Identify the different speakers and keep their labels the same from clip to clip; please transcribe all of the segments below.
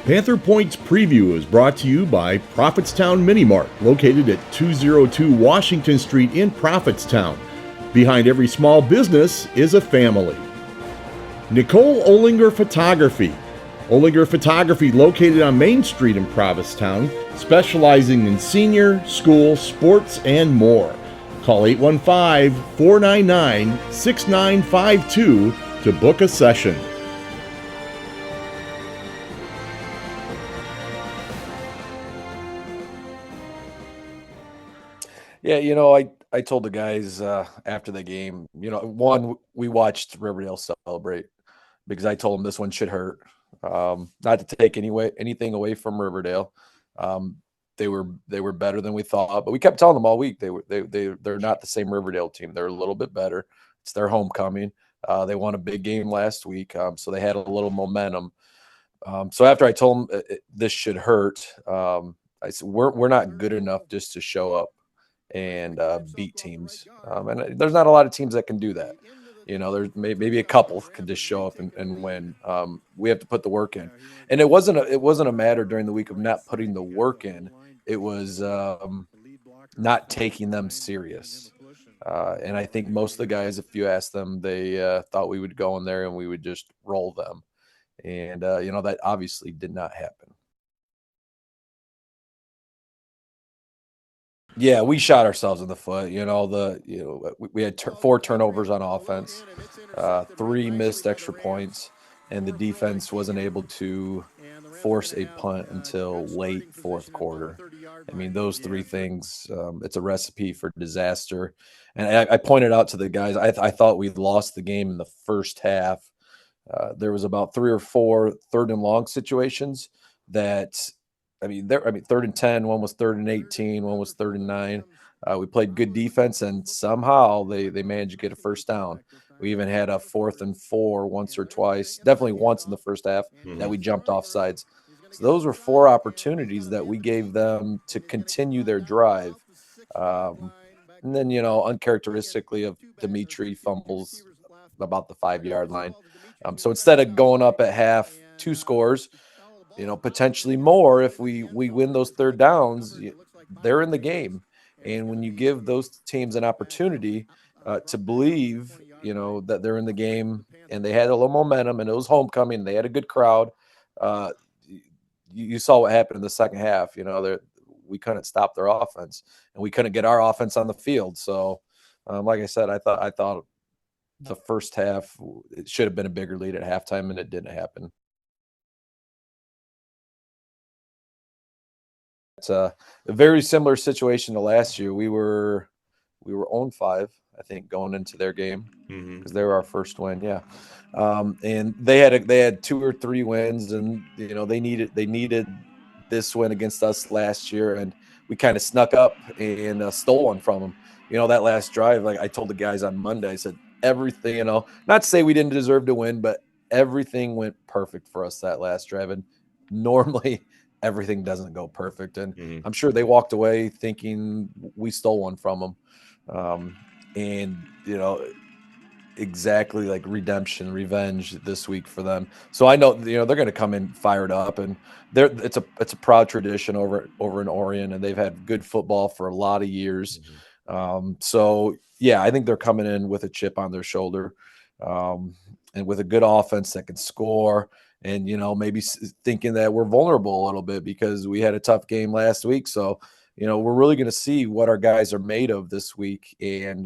Speaker 1: Panther Point's preview is brought to you by Prophetstown Mini Mart, located at 202 Washington Street in Prophetstown. Behind every small business is a family. Nicole Olinger Photography. Olinger Photography, located on Main Street in Prophetstown, specializing in senior, school, sports, and more. Call 815-499-6952 to book a session.
Speaker 2: Yeah, I told the guys after the game, one, we watched Riverdale celebrate because I told them this one should hurt. Not to take anything away from Riverdale. They were better than we thought, but we kept telling them all week they're not the same Riverdale team. They're a little bit better. It's their homecoming. They won a big game last week, so they had a little momentum. So after I told them this should hurt, I said we're not good enough just to show up and beat teams. And there's not a lot of teams that can do that. There's maybe a couple can just show up and win. We have to put the work in, and it wasn't a matter during the week of not putting the work in. It was not taking them serious. And I think most of the guys, if you ask them, they thought we would go in there and we would just roll them. And that obviously did not happen. Yeah, we shot ourselves in the foot. We had 4 turnovers on offense, 3 missed extra points, and the defense wasn't able to force a punt until late fourth quarter. I mean, those 3 things, it's a recipe for disaster. And I pointed out to the guys, I thought we'd lost the game in the first half. There was about 3 or 4 third and long situations that – third and 10, one was third and 18, one was third and 9. We played good defense, and somehow they managed to get a first down. We even had a 4th and 4 once or twice, definitely once in the first half, that we jumped off sides. So those were 4 opportunities that we gave them to continue their drive. And then, uncharacteristically of Dimitri, fumbles about the 5-yard line. So instead of going up at half 2 scores, potentially more if we win those third downs, they're in the game. And when you give those teams an opportunity to believe, that they're in the game, and they had a little momentum, and it was homecoming, they had a good crowd. You saw what happened in the second half. We couldn't stop their offense, and we couldn't get our offense on the field. So, like I said, I thought the first half, it should have been a bigger lead at halftime, and it didn't happen. It's a very similar situation to last year. We were 0-5, I think, going into their game because they were our first win. Yeah, and they had 2 or 3 wins, and they needed this win against us last year, and we kind of snuck up and stole one from them. That last drive, like I told the guys on Monday, I said everything. Not to say we didn't deserve to win, but everything went perfect for us that last drive, and normally everything doesn't go perfect. And I'm sure they walked away thinking we stole one from them. And, exactly like redemption, revenge this week for them. So I know, they're going to come in fired up, and it's a proud tradition over in Orion, and they've had good football for a lot of years. So yeah, I think they're coming in with a chip on their shoulder, and with a good offense that can score. And, maybe thinking that we're vulnerable a little bit because we had a tough game last week. So, we're really going to see what our guys are made of this week, and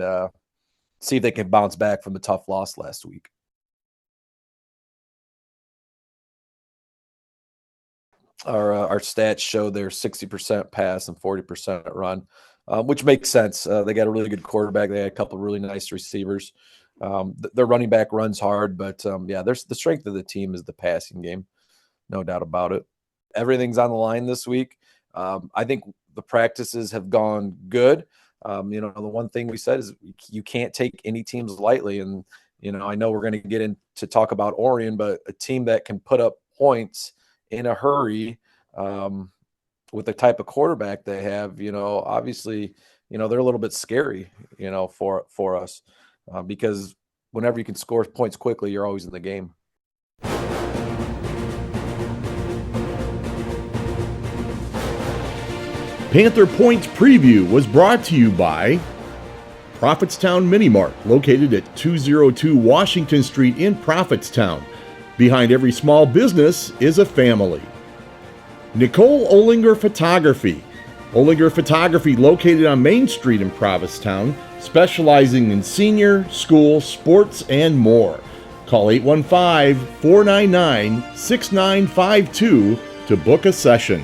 Speaker 2: see if they can bounce back from the tough loss last week. Our stats show they're 60% pass and 40% run, which makes sense. They got a really good quarterback. They had a couple of really nice receivers. Their running back runs hard, but the strength of the team is the passing game, no doubt about it. Everything's on the line this week. I think the practices have gone good. The one thing we said is you can't take any teams lightly, and I know we're going to get into talk about Orion, but a team that can put up points in a hurry, with the type of quarterback they have, obviously, they're a little bit scary, for us. Because whenever you can score points quickly, you're always in the game.
Speaker 1: Panther Points Preview was brought to you by Prophetstown Mini Mart, located at 202 Washington Street in Prophetstown. Behind every small business is a family. Nicole Olinger Photography. Olinger Photography, located on Main Street in Prophetstown, specializing in senior, school, sports, and more. Call 815-499-6952 to book a session.